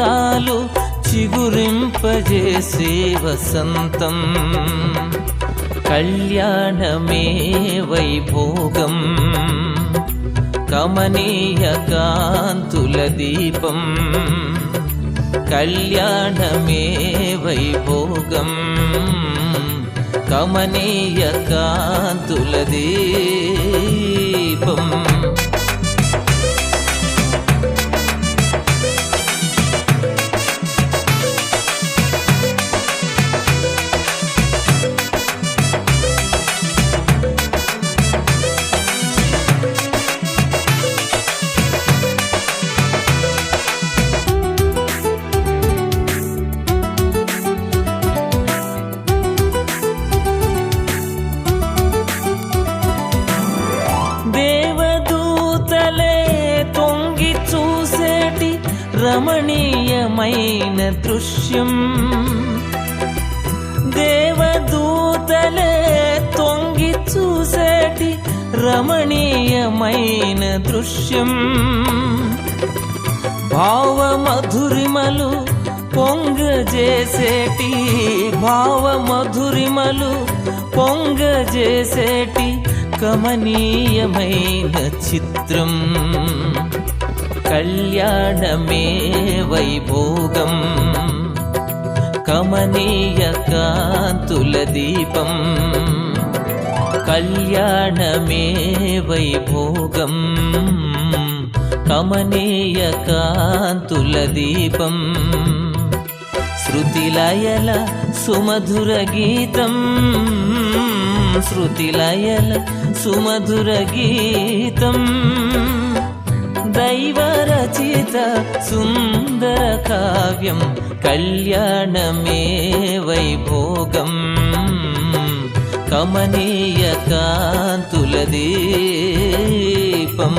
జీవితాలు చిగురింపజేసే వసంతం. కళ్యాణమే వైభోగం, కమనీయ కాంతుల దీపం. కళ్యాణమే వైభోగం, కమనీయ కాంతుల దీపం. రమణీయమైన దృశ్యం, దేవదూతలే తొంగి చూసేటి రమణీయమైన దృశ్యం. భావమధురిమలు పొంగజేసేటి, భావమధురిమలు పొంగజేసేటి కమనీయమైన చిత్రం. కళ్యాణమే వైభోగం, కమనీయ కాంతుల దీపం. కళ్యాణమే వైభోగం, కమనీయ కాంతుల దీపం. శృతిలయల సుమధుర గీతం, శృతిలయల సుమధుర గీతం. దైవరచిత సుందర కావ్యం. కళ్యాణమే వైభోగం, కమనీయ కాంతుల దీపం.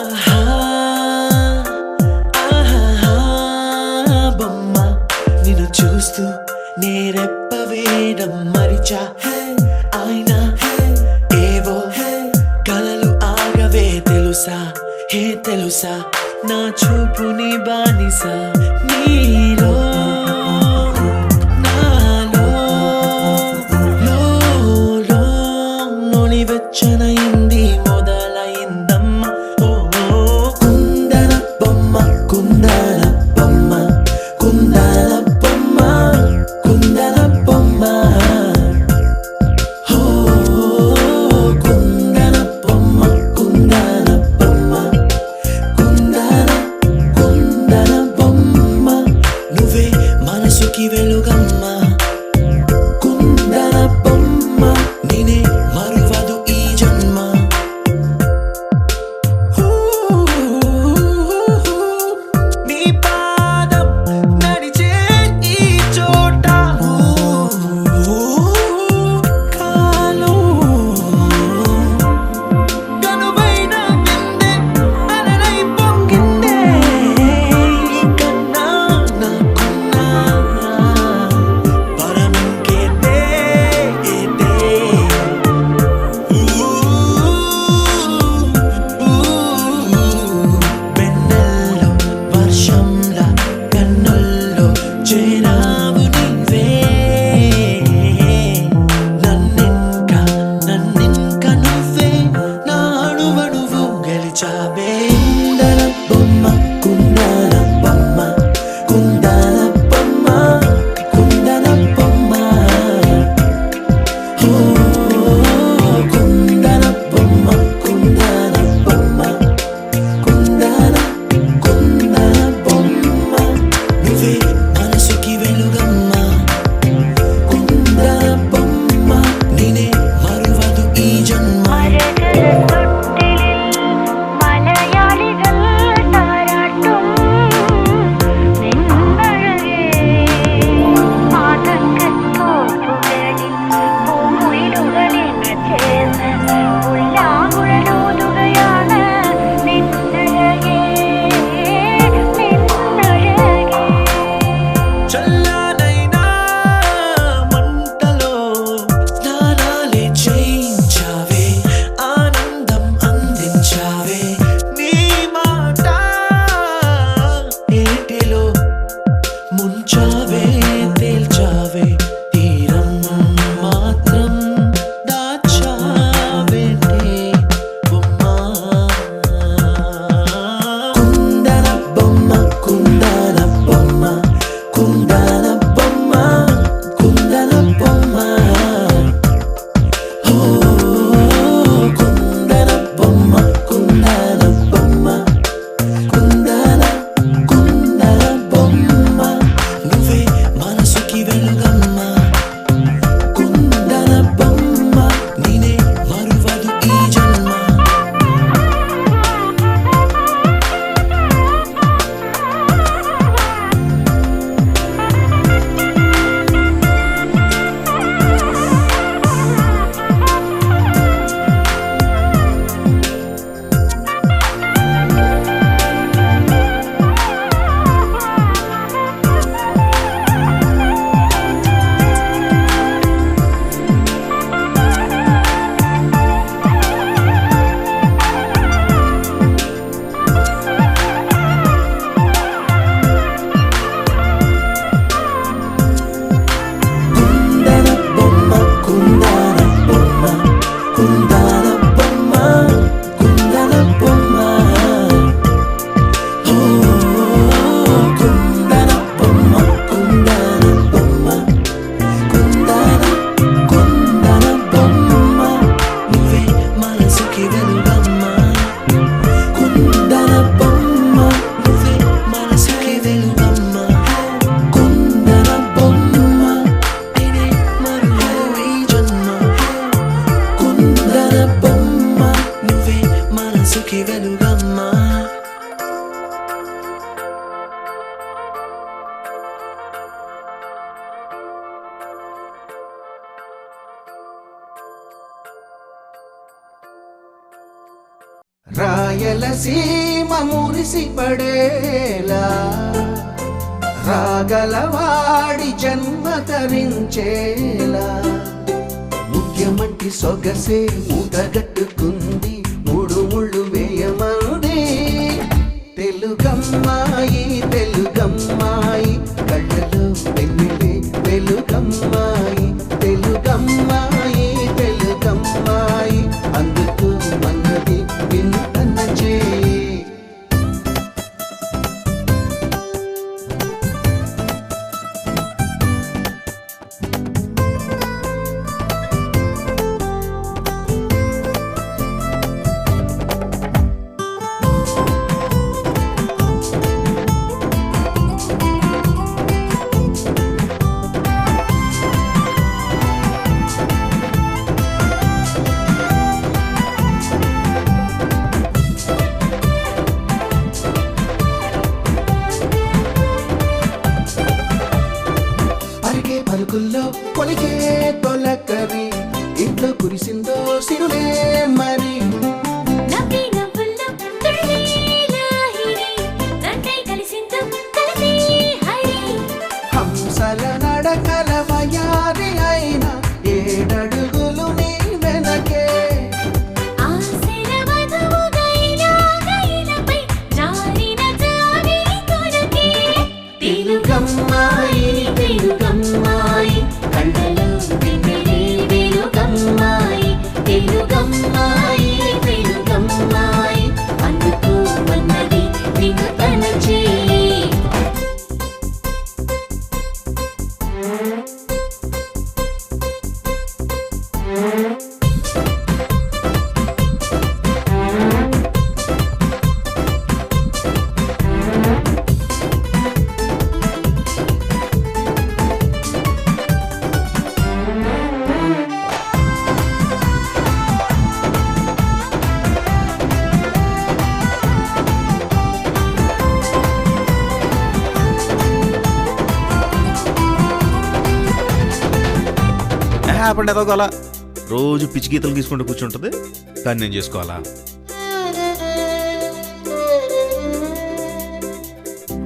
ఆహా, బొమ్మ నిన్ను చూస్తూ నేరెప్ప వేయడం మరిచా అయినా ఏవో కలలు ఆగవే తెలుసా తెలుసా నా చూపు నీ బానిస నీలో నాలో లో నొలి వెచ్చనైంది మొదలైందమ్మ ఓ కుందన బొమ్మ కుందన బొమ్మ కుందన బొమ్మ కుందన బొమ్మ కుందన బొమ్మ కుందన బొమ్మ కుందన బొమ్మ నువ్వే మనసుకి వెలుగమ్మ కుందన బొమ్మ నేనే మరువదు ఈ జన్మ నీ పాదం నడిచే ఈ చోట కాలం కనువైన విందే అలలై పొంగిందే కన్నా నాకున్నా పరమింకేదే వెన్నెల్లో వర్షంలా కన్నుల్లో చేరావు నీవే నన్నింక నువ్వే నా అణువణువు గెలిచావే కుందన బొమ్మ కుందన బొమ్మ కుందన బొమ్మ కుందన బొమ్మ కుందన బొమ్మ కుందన బొమ్మ నువ్వే మనసుకి వెలుగమ్మ కుందన బొమ్మ నేనే మరువదు ఈ జన్మ മലയാളികൾ താരാട്ടും നിന്നഴകേ ആതങ്കത്തോപ്പുകളിൽ പൂമുയിലുകളിൽ ചേർന്ന് ഉല്ലാകുഴലൂതുകയാണ് നിന്നഴകേ നിന്നഴകേ చల్లనైనా మంటలో స్నానాలే చేయించావే ఆనందం అందించావే నీ మాట ఏటిలో ముంచావే తేల్చావే తీరం మాత్రం దాచావేంటే బొమ్మ కుందన బొమ్మ కుందన బొమ్మ కుందన బొమ్మ కుందన బొమ్మ కుందన బొమ్మ కుందన బొమ్మ కుందన బొమ్మ నువ్వే మనసుకి వెలుగమ్మ కుందన బొమ్మ నేనే మరువదు ఈ జన్మ కుందన బొమ్మ కుందన బొమ్మ కుందన బొమ్మ కుందన బొమ్మ కుందన బొమ్మ కుందన బొమ్మ కుందన బొమ్మ నువ్వే మనసుకి వెలుగమ్మ కుందన బొమ్మ నువ్వే మనసుకి వెలుగమ్మ కుందన బొమ్మ నేనే మరువదు ఈ జన్మ కుందన బొమ్మ నువ్వే మనసుకి వెలుగమ్మ రాయలసీమ మురిసిపడేలా రాగలవాడి జన్మ తరించేలా ముఖ్యమంటి సొగసే మూటగట్టుకుంది మూడు ముళ్ళు వేయమంది తెలుగమ్మాయి తెలుగమ్మాయి కళ్ళలో వెన్నెలే వెలుగమ్మాయి తెలుగమ్మాయి తెలుగమ్మాయి అందుకు మన్నది వింతన చేయి పలుకుల్లో పొలికే తొలకరి ఇంట్లో కురిసిందో సిరులే మరి నవ్వి నవ్వుల్లో తుళ్ళి లాహిరి తండ్రి కలిసిందో కలిసి హరి హంసల నడకల వయారి అయిన ఏడడుగులు నీ వెనకే ఆశల వధువుగైనా గైనపై జారిన జారి కొరకే తెలుగమ్మాయి తెలుగమ్మాయి కళ్ళలో వెన్నెలే వెలుగమ్మాయి తెలుగమ్మాయి తెలుగమ్మాయి అందుకు మన్నది వింతన చేయి హ్యాపండి ఎదగోలా రోజు పిచ్చి గీతలు గీసుకుంటూ కూర్చుంటుంది కానీ నేను చేసుకోవాలా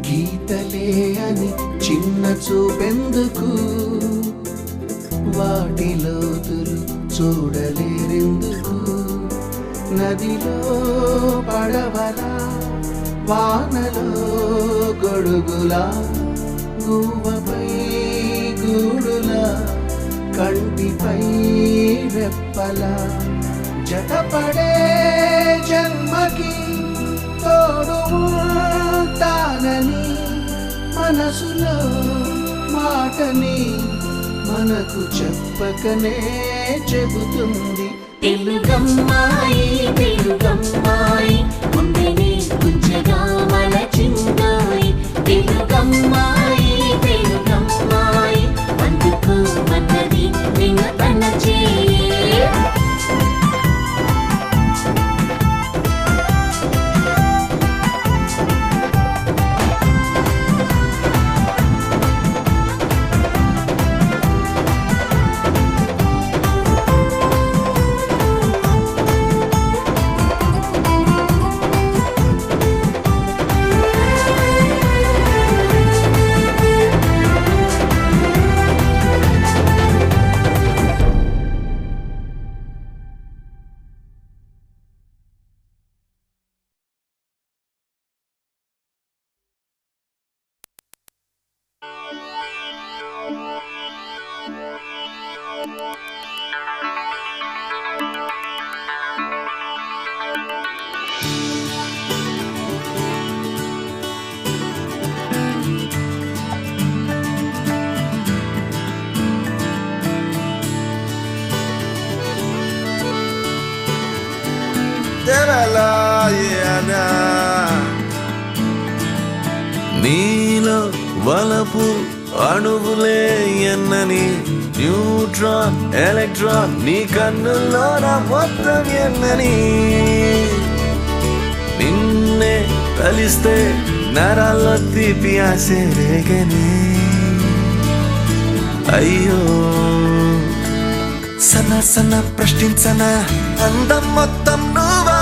గీతలే అని చిన్న చూపెందుకు వాటి లోతులు చూడలేరెందుకు నదిలో పడవలా వానలో గొడుగులా గువ్వపై గూడులా కంటిపై రెప్పలా జతపడే జన్మకి తోడు ఉంటానని మనసులో మాటని మనకు చెప్పకనే చెబుతుంది తెలుగమ్మాయి తెలుగమ్మాయి గుండెని గుంజగా మలచిందోయ్ తెలుగమ్మాయి తెలుగమ్మాయి అందుకు మన్నది వింతన చేయి నీలో వలపు అణువులే ఎన్నని న్యూట్రాన్ ఎలక్ట్రాన్ నీ కన్నుల్లో నా మొత్తం ఎన్నని నిన్నే కలిస్తే నరాల్లో తీపి ఆసే రేగని అయ్యో సన్న సన్న ప్రశ్నించన అందం మొత్తం నువ్వా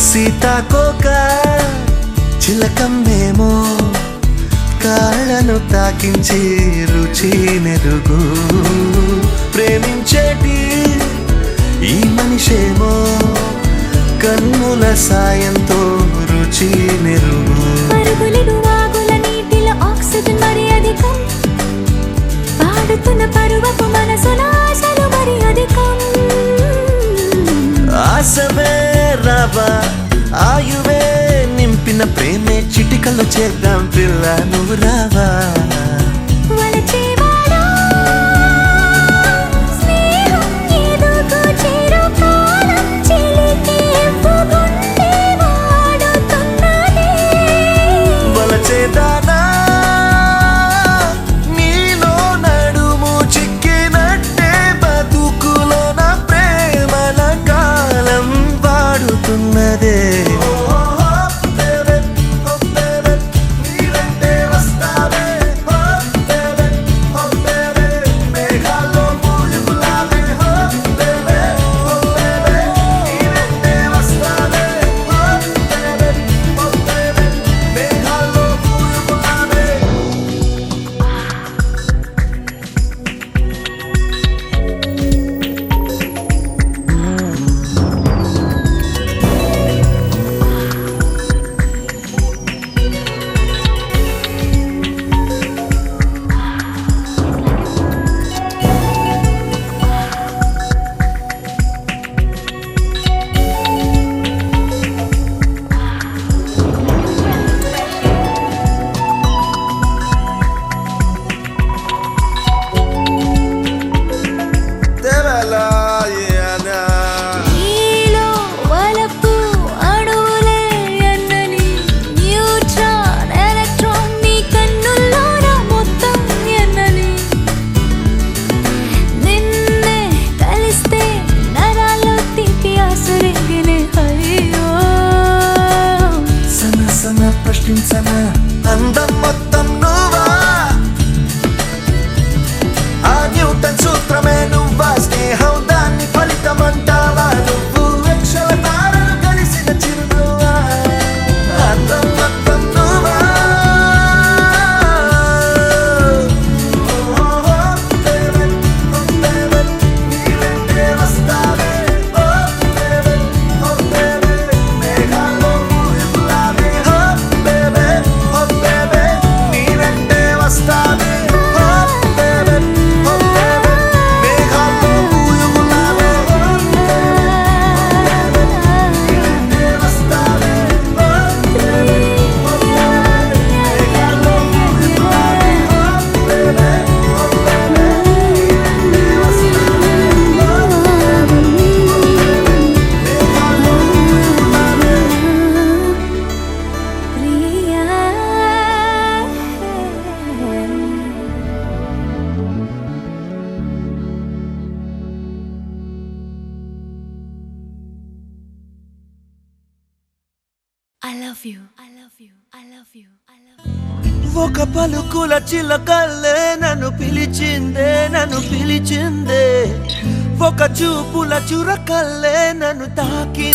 సీతాకోక చిలకమ్మేమో కాళ్ళను తాకించి రుచి నెరుగు ప్రేమించేటి ఈ మనిషేమో కన్నుల సాయంతో రుచి నెరుగు పరుగులిను వాగుల నీటిలో ఆక్సిజన్ మరి అధికం పాడుతున్న పరువపు మనసుల ఆశలు మరి అధికం ఆశవే రావా ఆయువే నింపిన ప్రేమే చిటికలో చేద్దాం పిల్ల నువ్వు రావా వలచేవాడా స్నేహం ఏదోకో చేరు కాలం చిలికి గుండె వాడుతున్నదే వలచేదానా నీలో నడుము చిక్కినట్టే బతుకులో నా ప్రేమల కాలం వాడుతున్నదే నీలో వలపు అణువులే ఎన్నని న్యూట్రాన్ ఎలక్ట్రాన్ నీ కన్నుల్లోన మొత్తం ఎన్నని నిన్నే కలిస్తే నరాల్లో తీపి ఆసరింగినే అయ్యో సన సన ప్రశ్నించన అందం మొత్తం నువ్వా ఆ న్యూటన్ సూత్రమే నువ్వా స్నేహం దాన్ని ఫలితమంటావా నువ్వు అక్షర తారలు కలిసిన చిరునవ్వా అందం మొత్తం నువ్వా నీవెంటే వస్తావే ఓ బేబీ ఓ బేబీ మేఘాల్లో ఊయలాడే ఓ బేబీ ఓ బేబీ నీవెంటే వస్తావే ఓ బేబీ ఓ బేబీ మేఘాల్లో ఊయలాడే ఓ బేబీ నీవెంటే వస్తావే ఓ బేబీ ఓ బేబీ మేఘాల్లో ఊయలాడే ఓ బేబీ ఓ బేబీ నీవెంటే వస్తావే ఓ ప్రియా I love you. I love you. I love you. I love you. ఒక పలుకుల చిలకల్లే నన్ను పిలిచిందే ఒక చూపుల చురకల్లే నన్ను తాకి